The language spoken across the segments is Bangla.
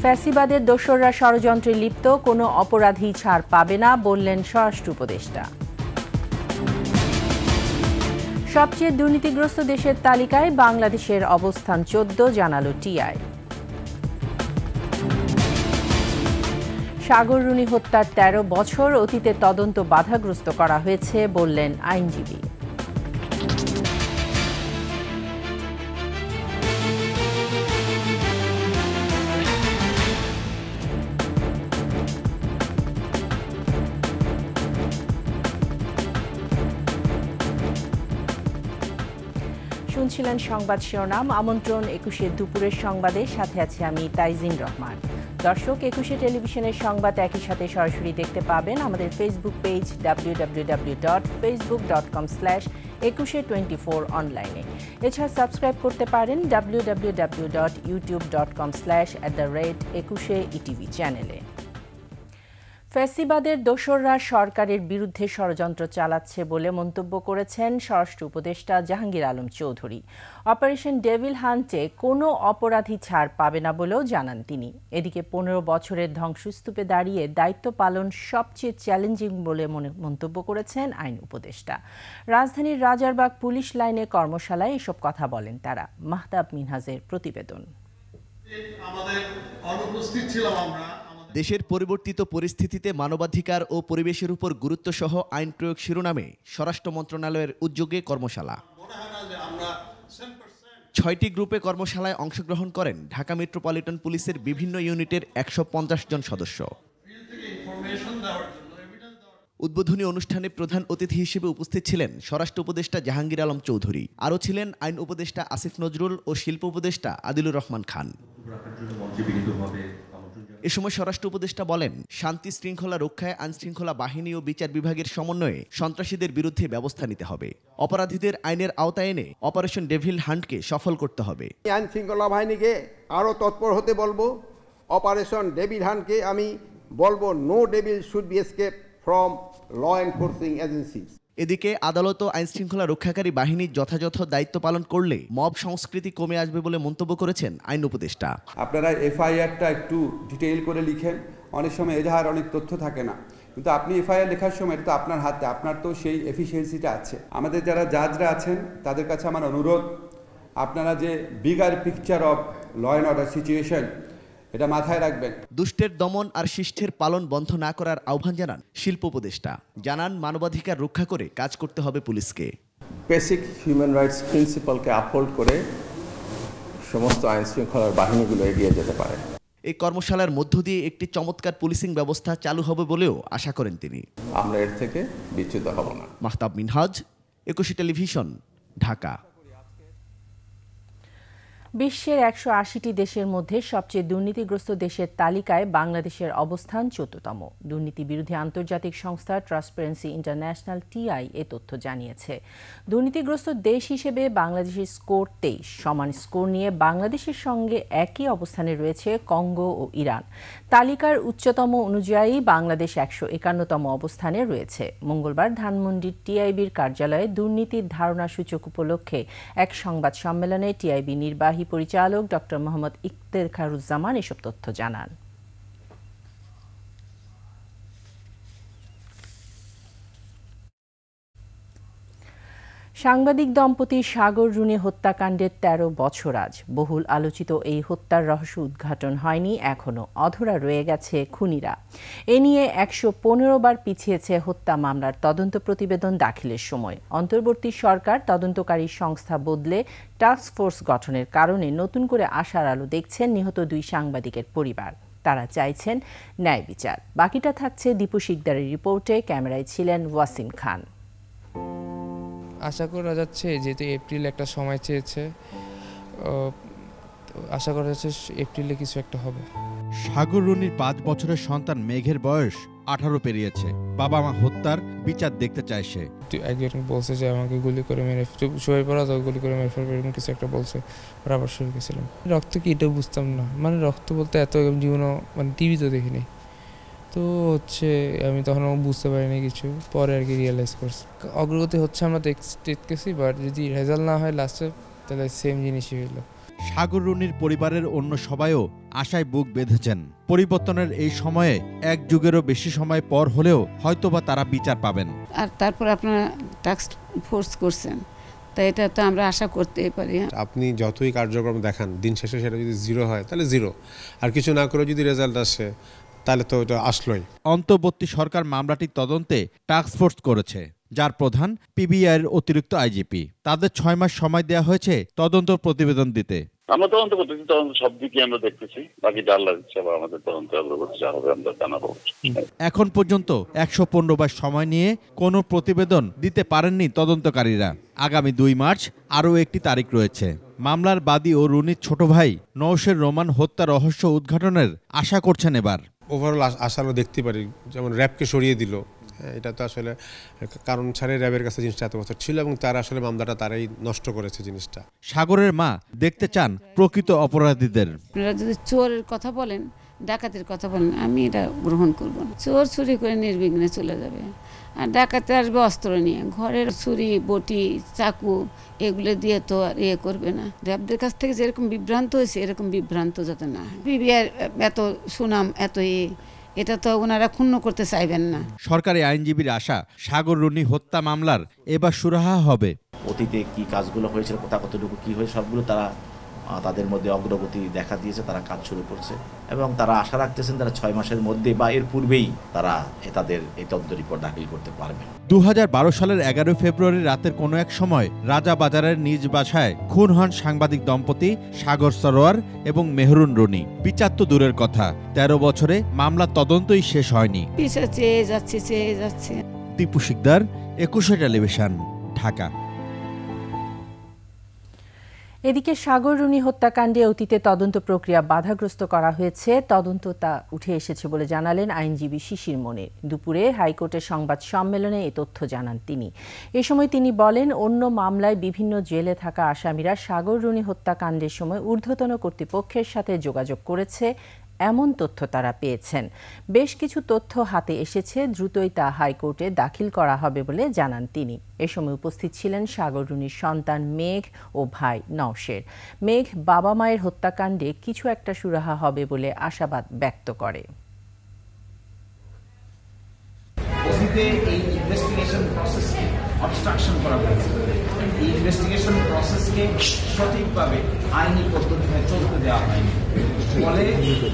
ফ্যাসিবাদের দোসররা ষড়যন্ত্রে লিপ্ত, কোনো অপরাধী ছাড় পাবে না বললেন স্বরাষ্ট্র উপদেষ্টা। সবচেয়ে দুর্নীতিগ্রস্ত দেশের তালিকায় বাংলাদেশের অবস্থান 14 জানালো টিআই। সাগর রুনি হত্যার 13 বছর অতীতে তদন্ত বাধাগ্রস্ত করা হয়েছে বললেন আইনজীবী। শুনছিলেন সংবাদ শিরোনাম। আমন্ত্রণ 21শে দুপুরের সংবাদে, সাথে আছি আমি তাইজিন রহমান। দর্শক, 21শে টেলিভিশনের সংবাদ একই সাথে সরাসরি দেখতে পাবেন আমাদের ফেসবুক পেজ www.facebook.com/21she24 অনলাইনে। এছাড়া সাবস্ক্রাইব করতে পারেন www.youtube.com/@21sheetv চ্যানেলে। ফ্যাসিবাদের দোসররা সরকারের বিরুদ্ধে ষড়যন্ত্র চালাচ্ছে বলে মন্তব্য করেছেন স্বরাষ্ট্র উপদেষ্টা জাহাঙ্গীর আলম চৌধুরী। অপারেশন ডেভিল হান্টে কোনো অপরাধী ছাড় পাবে না বলেও জানান তিনি। এদিকে 15 বছরের ধ্বংসস্তূপে দাঁড়িয়ে দায়িত্ব পালন সবচেয়ে চ্যালেঞ্জিং বলে মন্তব্য করেছেন আইন উপদেষ্টা। রাজধানীর রাজারবাগ পুলিশ লাইনে কর্মশালায় এসব কথা বলেন তারা। মাহতাব মিনহাজের প্রতিবেদন। দেশের পরিবর্তিত পরিস্থিতিতে মানবাধিকার ও পরিবেশের উপর গুরুত্বসহ আইন প্রয়োগ শিরোনামে স্বরাষ্ট্র মন্ত্রণালয়ের উদ্যোগে কর্মশালা। 6টি গ্রুপে কর্মশালায় অংশগ্রহণ করেন ঢাকা মেট্রোপলিটন পুলিশের বিভিন্ন ইউনিটের 150 জন সদস্য। উদ্বোধনী অনুষ্ঠানে প্রধান অতিথি হিসেবে উপস্থিত ছিলেন স্বরাষ্ট্র উপদেষ্টা জাহাঙ্গীর আলম চৌধুরী। আরও ছিলেন আইন উপদেষ্টা আসিফ নজরুল ও শিল্প উপদেষ্টা আদিলুর রহমান খান। এ সময় স্বরাষ্ট্র উপদেষ্টা বলেন, শান্তি শৃঙ্খলা রক্ষায় আইনশৃঙ্খলা বাহিনী ও বিচার বিভাগের সমন্বয়ে সন্ত্রাসীদের বিরুদ্ধে ব্যবস্থা নিতে হবে। অপরাধীদের আইনের আওতায় এনে অপারেশন ডেভিল হান্টকে সফল করতে হবে। আইনশৃঙ্খলা বাহিনীকে আরও তৎপর হতে বলবো। অপারেশন ডেভিল হান্টকে আমি বলবো, no devil should be escape from law enforcing agencies. এদিকে আদালত ও আইনশৃঙ্খলা রক্ষাকারী বাহিনী যথাযথ দায়িত্ব পালন করলে মব সংস্কৃতি কমে আসবে বলে মন্তব্য করেছেন আইন উপদেষ্টা। আপনারা এফআইআরটা একটু ডিটেইল করে লিখেন। অনেক সময় এজাহার অনেক তথ্য থাকে না, কিন্তু আপনি এফআইআর লেখার সময় এটা তো আপনার হাতে, আপনার তো সেই এফিসিয়েন্সিটা আছে। আমাদের যারা জাজরা আছেন তাদের কাছে আমার অনুরোধ, আপনারা যে bigger picture of law and order situation এটা মাথায় রাখবেন। দুষ্টের দমন আর শিষ্টের পালন বন্ধ না করার আহ্বান জানান শিল্প উপদেষ্টা। জানান, মানবাধিকার রক্ষা করে কাজ করতে হবে পুলিশকে। বেসিক হিউম্যান রাইটস প্রিন্সিপালকে আপহোল্ড করে সমস্ত আইন শৃঙ্খলার বাহিনীগুলো এগিয়ে যেতে পারে। এই কর্মশালার মধ্য দিয়ে একটি চমৎকার পুলিশিং ব্যবস্থা চালু হবে বলেও আশা করেন তিনি। আমরা এর থেকে বিচ্যুত হব না। মাহতাব মিনহাজ, 21শে টেলিভিশন, ঢাকা। বিশ্বের 180টি দেশের মধ্যে সবচেয়ে দুর্নীতিগ্রস্ত দেশের তালিকায় বাংলাদেশের অবস্থান 14তম। দুর্নীতি বিরোধী আন্তর্জাতিক সংস্থা ট্রান্সপারেন্সি ইন্টারন্যাশনাল টিআই এ তথ্য জানিয়েছে। দুর্নীতিগ্রস্ত দেশ হিসেবে বাংলাদেশের স্কোর 23। সমান স্কোর নিয়ে বাংলাদেশের সঙ্গে একই অবস্থানে রয়েছে কঙ্গো ও ইরান। তালিকার উচ্চতম অনুযায়ী বাংলাদেশ 151তম অবস্থানে রয়েছে। মঙ্গলবার ধানমন্ডির টিআইবির কার্যালয়ে দুর্নীতির ধারণা সূচক উপলক্ষে এক সংবাদ সম্মেলনে টিআইবি নির্বাহী পরিচালক ডক্টর মোহাম্মদ ইফতেখারুজ্জামান এসব তথ্য জানান। সাংবাদিক দম্পতি সাগর রুনি হত্যাকাণ্ডের 13 বছর আজ। বহুল আলোচিত এই হত্যার রহস্য উদ্ঘাটন হয়নি এখনো। অধরা রয়ে গেছে খুনিরা। এ নিয়ে 115 বার পিছিয়েছে হত্যা মামলার তদন্ত প্রতিবেদন দাখিলের সময়। অন্তর্বর্তী সরকার তদন্তকারী সংস্থা বদলে টাস্ক ফোর্স গঠনের কারণে নতুন করে আশার আলো দেখছেন নিহত 2 সাংবাদিকের পরিবার। তারা চাইছেন ন্যায় বিচার। বাকিটা থাকছে দীপু শিকদারের রিপোর্টে। ক্যামেরায় ছিলেন ওয়াসিম খান। আশা করা যাচ্ছে, যেহেতু এপ্রিল একটা সময় চেয়েছে, আশা করা যাচ্ছে এপ্রিলে কিছু একটা হবে। সাগর রুনির 5 বছরের সন্তান মেঘের বয়স 18 পেরিয়েছে। বাবা মা হত্যার বিচার দেখতে চায় সে। একজন বলছে যে আমাকে গুলি করে মেরে শুয়ে পড়া, তো গুলি করে মেরে ফেলবে, এরকম কিছু একটা বলছে। ওরা আবার শুয়ে গেছিলাম। রক্ত কি এটা বুঝতাম না, মানে রক্ত বলতে এত জীবনও মানে টিভি তো দেখিনি, তো হচ্ছে আমি তখন বুঝতে পারিনি কিছু। পরে আর কি রিয়েলাইজ করছি অগ্রগতি হচ্ছে, আমরা দেখতেছি। বাট যদি রেজাল্ট না হয় লাস্টে, তাহলে সেম জিনিসই হইলো। সাগর রুনির পরিবারের অন্য সবাইও আশায় বুক বেঁধেছেন। পরিবর্তনের এই সময়ে এক যুগেরও বেশি সময় পর হলেও হয়তোবা তারা বিচার পাবেন। আর তারপর আপনারা টাস্ক ফোর্স করছেন, তাই এটা তো আমরা আশা করতেই পারি। আপনি যতই কার্যক্রম দেখান, দিন শেষে সেটা যদি জিরো হয় তাহলে জিরো, আর কিছু না করে যদি রেজাল্ট আসে তাহলে তো এটা আসলোই। অন্তর্বর্তী সরকার মামলাটির তদন্তে টাস্ক ফোর্স করেছে, যার প্রধান পিবিআইয়ের অতিরিক্ত আইজিপি। তাদের 6 মাস সময় দেওয়া হয়েছে তদন্ত প্রতিবেদন দিতে। আমরা তদন্ত করতেছি, তদন্ত সব দিকে আমরা দেখতেছি, বাকি আল্লাহর ইচ্ছা বা আমাদের তদন্তে অগ্রগতি যা হবে আমরা জানাবো। এখন পর্যন্ত 115 বার সময় নিয়ে কোনো প্রতিবেদন দিতে পারেননি তদন্তকারীরা। আগামী 2 মার্চ আরও একটি তারিখ রয়েছে। মামলার বাদী ও রুনির ছোট ভাই নওশের রোমান হত্যা রহস্য উদ্ঘাটনের আশা করছেন এবার। ওভারঅল আশা আমরা দেখতে পারি, যেমন র্যাবকে সরিয়ে দিল, এটা তো আসলে কারণ ছাড়াই র্যাবের কাছে জিনিসটা এত বছর ছিল এবং তারা আসলে মামলাটা তারাই নষ্ট করেছে জিনিসটা। সাগরের মা দেখতে চান প্রকৃত অপরাধীদের। আপনারা যদি চোরের কথা বলেন, ডাকাতের কথা বলেন, আমি এটা গ্রহণ করব না। চোর চুরি করে নির্বিঘ্নে চলে যাবে, আর ডাকাতে আসবে অস্ত্র নিয়ে। ঘরের ছুরি, বটি, চাকু এগুলো দিয়ে তো আর করবে না। র্যাবদের কাছ থেকে যেরকম বিভ্রান্ত হয়েছে এরকম বিভ্রান্ত যাতে না হয়। পিবিআর এত সুনাম, এত এটা তো ওনারা ক্ষুণ্ণ করতে চাইবেন না। সরকারি আইনজীবীর আশা, সাগর রুনি হত্যা মামলার এবার সুরাহা হবে। অতীতে কি কাজগুলো হয়েছিল, কতটুকু কি হয়েছে, সবগুলো তারা তাদের মধ্যে অগ্রগতি দেখা দিয়েছে, তারা কাজ শুরু করছে এবং তারা আশা রাখতেছেন তারা 6 মাসের মধ্যে বা এর পূর্বেই তারা তাদের এই তদন্ত রিপোর্ট দাখিল করতে পারবেন। 2012 সালের 11 ফেব্রুয়ারি রাতের কোনো এক সময় রাজাবাজারের নিজ বাসায় খুন হন সাংবাদিক দম্পতি সাগর সরোয়ার এবং মেহরুন রুনি। বিচার তো দূরের কথা, 13 বছরে মামলার তদন্তই শেষ হয়নি। চেয়ে যাচ্ছে। দীপু শিকদার, 21 টেলিভিশন, ঢাকা। এদিকে সাগর রুনি হত্যাকাণ্ডে অতীতে তদন্ত প্রক্রিয়া বাধাগ্রস্ত করা হয়েছে। তদন্ত তা উঠে এসেছে বলে জানালেন আইনজীবী শিশির মনির। দুপুরে হাইকোর্টের সংবাদ সম্মেলনে এ তথ্য জানান তিনি। এ সময় তিনি বলেন, অন্য মামলায় বিভিন্ন জেলে থাকা আসামিরা সাগর রুনি হত্যাকাণ্ডের সময় ঊর্ধ্বতন কর্তৃপক্ষের সাথে যোগাযোগ করেছে এমন তথ্য তারা পেয়েছেন। বেশ কিছু তথ্য হাতে এসেছে, দ্রুতই তা হাইকোর্টে দাখিল করা হবে বলে জানান তিনি। এ সময় উপস্থিত ছিলেন সাগর রুনির সন্তান মেঘ ও ভাই নওশের। মেঘ বাবা মায়ের হত্যাকাণ্ডে কিছু একটা সুরাহা হবে বলে আশাবাদ ব্যক্ত করে। এই ইনভেস্টিগেশন প্রসেসকে অবস্ট্রাকশন করা হয়েছে। এই ইনভেস্টিগেশন প্রসেসকে সঠিকভাবে আইনি পদ্ধতিতে চলতে দেওয়া হয়নি, ফলে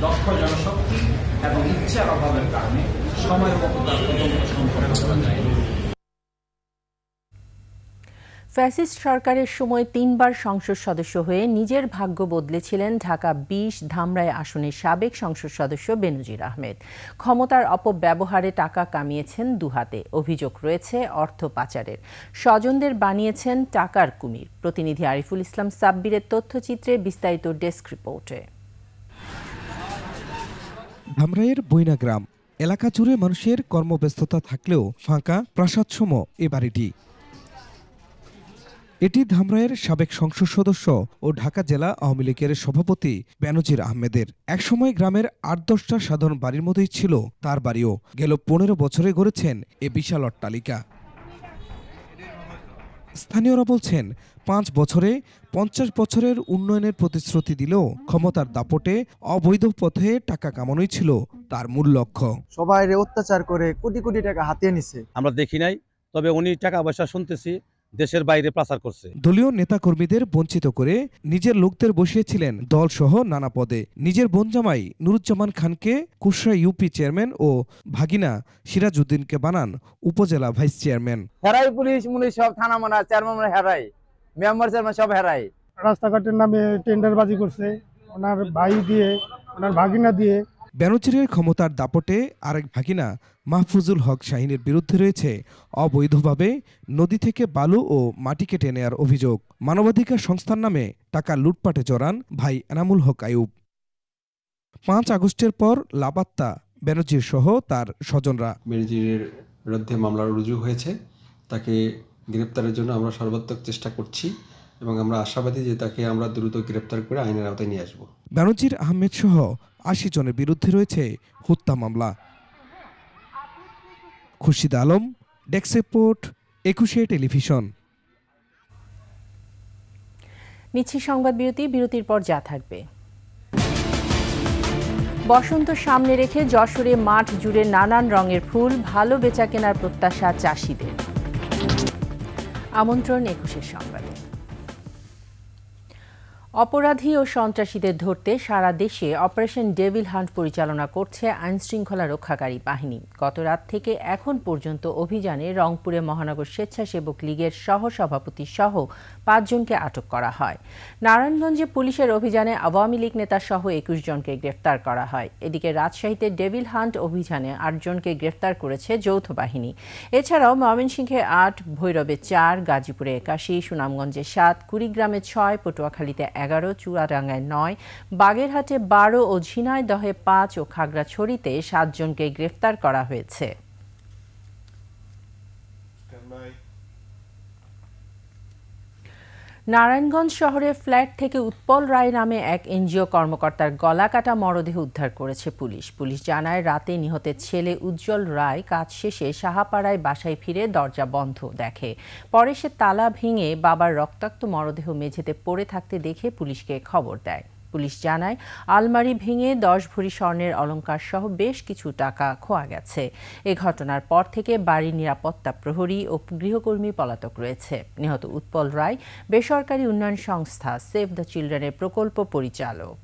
দক্ষ জনশক্তি এবং ইচ্ছার অভাবের কারণে সময়ের মতো তার তদন্ত সম্পন্ন করা যায়নি। ফ্যাসিস্ট সরকারের সময় 3 বার সংসদ সদস্য হয়ে নিজের ভাগ্য বদলেছিলেন ঢাকা 20 ধামরাই আসনের সাবেক সংসদ সদস্য বেনজির আহমেদ। ক্ষমতার অপব্যবহারে টাকা কামিয়েছেন দুহাতে। অভিযোগ রয়েছে অর্থ পাচারের। স্বজনদের বানিয়েছেন টাকার কুমির। প্রতিনিধি আরিফুল ইসলাম সাব্বিরের তথ্যচিত্রে বিস্তারিত ডেস্ক রিপোর্টে। ধামরাইয়ের বইনা গ্রাম এলাকা জুড়ে মানুষের কর্মব্যস্ততা থাকলেও ফাঁকা প্রাসাদসম এ বাড়িটি। এটি ধামরাইয়ের সাবেক সংসদ সদস্য ও ঢাকা জেলা আওয়ামী লীগের সভাপতি বেনজির আহমেদের। একসময় গ্রামের 8-10টা সাধারণ বাড়ির মধ্যেই ছিল তার বাড়িও। গেল 15 বছরে গড়েছেন এ বিশাল অট্টালিকা। স্থানীয়রা বলছেন 5 বছরে 50 বছরের উন্নয়নের প্রতিশ্রুতি দিলেও ক্ষমতার দাপটে অবৈধ পথে টাকা কামানোই ছিল তার মূল লক্ষ্য। সবাই অত্যাচার করে কোটি কোটি টাকা হাতিয়ে নিছে। আমরা দেখি নাই, তবে উনি টাকা পয়সা শুনতেছি দেশের বাইরে পাচার করছে। দলীয় নেতাকর্মীদের বঞ্চিত করে নিজের লোকদের বসিয়েছিলেন দলসহ নানা পদে। নিজের বোনজামাই নুরুজ্জামান খানকে কুশরা ইউপি চেয়ারম্যান ও ভাগিনা সিরাজউদ্দিনকে বানান উপজেলা ভাইস চেয়ারম্যান। হেরাই পুলিশ মুনিশ সব থানা মানা চেয়ারম্যান হেরাই, মেম্বার চেয়ারম্যান সব হেরাই। রাস্তাঘাটের নামে টেন্ডারবাজি করছে ওনার ভাই দিয়ে, ওনার ভাগিনা দিয়ে। বেনজিরের ক্ষমতার দাপটে আরেক ভাগিনা মাহফুজুল হক শাহিনের বিরুদ্ধে রয়েছে অবৈধভাবে নদী থেকে বালু ও মাটি কেটে নেয়ার অভিযোগ। মানবাধিকার সংস্থার নামে টাকা লুটপাটে জড়ান ভাই এনামুল হক আইয়ুব। 5 আগস্টের পর লাপাত্তা বেনজির সহ তার স্বজনরা। বেনজিরের বিরুদ্ধে মামলা রুজু হয়েছে, তাকে গ্রেপ্তারের জন্য আমরা সর্বাত্মক চেষ্টা করছি এবং আমরা আশাবাদী যে তাকে আমরা দ্রুত গ্রেপ্তার করে আইনের আওতায় নিয়ে আসব। বেনজির আহমেদ সহ 80 জনের বিরুদ্ধে রয়েছে হত্যা মামলা। Khurshid Alam, desk report, 21 television. নিচ্ছি সংবাদ বিরতির পর যা থাকবে। বসন্ত সামনে রেখে যশোরে মাঠ জুড়ে নানান রঙের ফুল, ভালো বেচাকেনার প্রত্যাশা চাষিদের। আমন্ত্রণ ২১ সংবাদে। অপরাধী ও সন্ত্রাসীদের ধরতে সারা দেশে অপারেশন ডেভিল হান্ট পরিচালনা করছে আইনশৃঙ্খলা রক্ষাকারী বাহিনী। গত রাত থেকে এখন পর্যন্ত অভিযানে রংপুরে মহানগর স্বেচ্ছাসেবক লীগের সহসভাপতি সহ ৫ জনকে আটক করা হয়। নারায়ণগঞ্জে পুলিশের অভিযানে আওয়ামী লীগ নেতা সহ ২১ জনকে গ্রেফতার করা হয়। এদিকে রাজশাহীতে ডেভিল হান্ট অভিযানে ৮ জনকে গ্রেফতার করেছে যৌথ বাহিনী। এছাড়াও ময়মনসিংহে ৮, ভৈরবে ৪, গাজীপুরে ৮১, সুনামগঞ্জে ৭, কুড়িগ্রামে ৬, পটুয়াখালীতে ১১, চুয়াডাঙ্গায় ৯, বাগেরহাটে ১২ ও ঝিনাইদহে ৫ ও খাগড়াছড়িতে ৭ জনকে গ্রেফতার করা হয়েছে। নারায়ণগঞ্জ শহরের ফ্ল্যাট থেকে উৎপল রায় নামে এক এনজিও কর্মকর্তার গলা কাটা মরদেহ উদ্ধার করেছে পুলিশ জানায়, রাতে নিহতের ছেলে উজ্জ্বল রায় কাজ শেষে সাহাপাড়ায় বাসায় ফিরে দরজা বন্ধ দেখে। পরে সে তালা ভেঙে বাবার রক্তাক্ত মরদেহ মেঝেতে পড়ে থাকতে দেখে পুলিশকে খবর দেয়। পুলিশ জানায়, আলমারি ভেঙে ১০ ভরি স্বর্ণের অলংকার সহ বেশ কিছু টাকা খোয়া গেছে। এ ঘটনার পর থেকে বাড়ির নিরাপত্তা প্রহরী ও গৃহকর্মী পলাতক রয়েছে। নিহত উৎপল রায় বেসরকারি উন্নয়ন সংস্থা সেভ দ্য চিলড্রেনের প্রকল্প পরিচালক।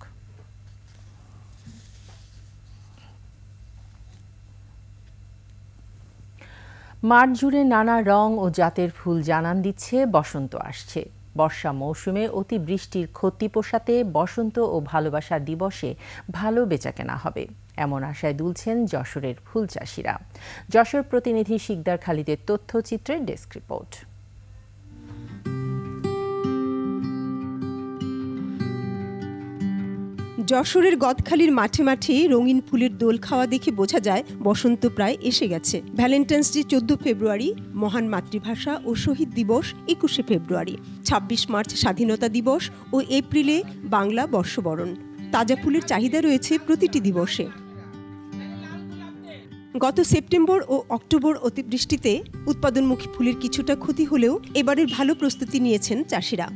মাঠ জুড়ে নানা রং ও জাতের ফুল জানান দিচ্ছে বসন্ত আসছে। বর্ষা মৌসুমে অতিবৃষ্টির ক্ষতি পোষাতে বসন্ত ও ভালোবাসা দিবসে ভালো বেচাকেনা হবে, এমন আশায় দুলছেন যশোরের ফুল চাষিরা। যশোর প্রতিনিধি শিকদার খালিদের তথ্যচিত্রের ডেস্ক রিপোর্ট। যশোরের গদখালির মাঠে মাঠে রঙিন ফুলের দোল খাওয়া দেখে বোঝা যায় বসন্ত প্রায় এসে গেছে। ভ্যালেন্টাইন্স ডে 14 ফেব্রুয়ারি, মহান মাতৃভাষা ও শহীদ দিবস 21 ফেব্রুয়ারি, 26 মার্চ স্বাধীনতা দিবস ও এপ্রিলে বাংলা বর্ষবরণ। তাজা ফুলের চাহিদা রয়েছে প্রতিটি দিবসে। গত সেপ্টেম্বর ও অক্টোবর অতিবৃষ্টিতে উৎপাদনমুখী ফুলের কিছুটা ক্ষতি হলেও এবারের ভালো প্রস্তুতি নিয়েছেন চাষিরা।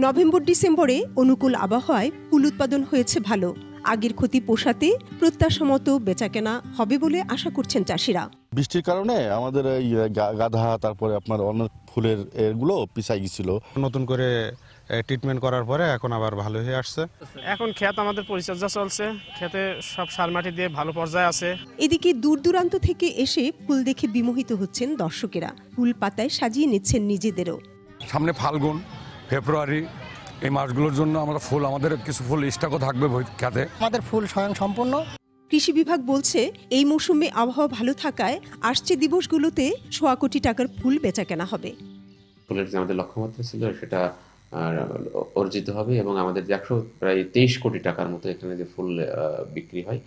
নভেম্বর ডিসেম্বরে অনুকূল আবহাওয়ায় ফুল উৎপাদন হয়েছে ভালো। আগের ক্ষতি পোষাতে প্রত্যাশামতো বেচাকেনা হবে বলে আশা করছেন চাষিরা। বৃষ্টির কারণে আমাদের এই গাধা, তারপরে আপনার অনেক ফুলের এগুলো পিছাই গেছিল। নতুন করে ট্রিটমেন্ট করার পরে এখন আবার ভালো হয়ে আসছে। এখন ক্ষেত আমাদের পরিচর্যা চলছে, ক্ষেতে সব সার মাটি দিয়ে ভালো পর্যায়ে আছে। এদিকে দূর দূরান্ত থেকে এসে ফুল দেখে বিমোহিত হচ্ছেন দর্শকেরা। ফুল পাতায় সাজিয়ে নিচ্ছেন নিজেদেরও। সামনে ফাল্গুন, ফেব্রুয়ারি, এই মাসগুলোর জন্য আমাদের কিছু ফুল স্টকও থাকবে খেতে। আমাদের ফুল স্বয়ং সম্পূর্ণ। কৃষি বিভাগ বলছে, এই মৌসুমে আবহাওয়া ভালো থাকায় আসছে দিবসগুলোতে 1.25 কোটি টাকার ফুল বেচাকেনা হবে। ফুলের যে আমাদের লক্ষ্যমাত্রা ছিল সেটা অর্জিত হবে এবং আমাদের যে প্রায় 23 কোটি টাকার মতো এখানে যে ফুল বিক্রি হয়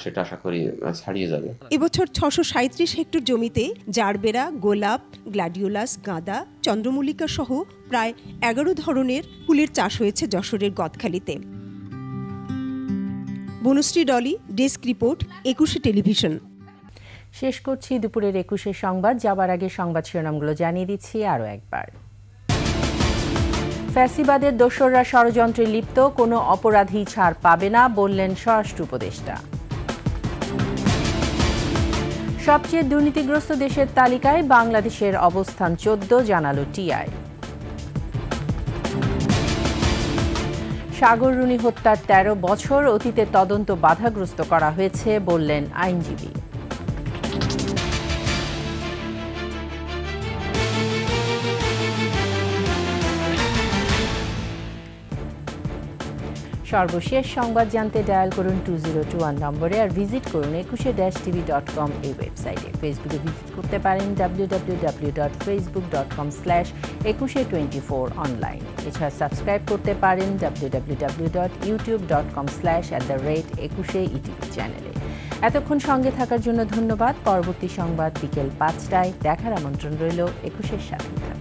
সেটা আশা করি ছাড়িয়ে যাবে। এবছর 637 হেক্টর জমিতে জারবেরা, গোলাপ, গ্ল্যাডিওলাস, গাঁদা, চন্দ্রমল্লিকা সহ প্রায় 11 ধরনের ফুলের চাষ হয়েছে যশোরের গদখালিতে। Banasree Dolly, desk report, 21 television. শেষ করছি দুপুরের 21 সংবাদ। যাবার আগে সংবাদ শিরোনামগুলো জানিয়ে দিচ্ছি আরও একবার। ফ্যাসিবাদের দোসররা ষড়যন্ত্রে লিপ্ত, কোনো অপরাধী ছাড় পাবে না বললেন স্বরাষ্ট্র উপদেষ্টা। সবচেয়ে দুর্নীতিগ্রস্ত দেশের তালিকায় বাংলাদেশের অবস্থান 14, জানালো টিআই। সাগর রুনি হত্যার 13 বছর অতীতে তদন্ত বাধাগ্রস্ত করা হয়েছে বললেন আইনজীবী। সর্বশেষ সংবাদ জানতে ডায়াল করুন 2021 নম্বরে আর ভিজিট করুন 21-tv.com এই ওয়েবসাইটে। ফেসবুকে ভিজিট করতে পারেন www.facebook.com/2124 অনলাইন। এছাড়া সাবস্ক্রাইব করতে পারেন www.youtube.com/@21etv চ্যানেলে। এতক্ষণ সঙ্গে থাকার জন্য ধন্যবাদ। পরবর্তী সংবাদ বিকেল 5টায় দেখার আমন্ত্রণ রইল। 21-এর সাথে থাকুন।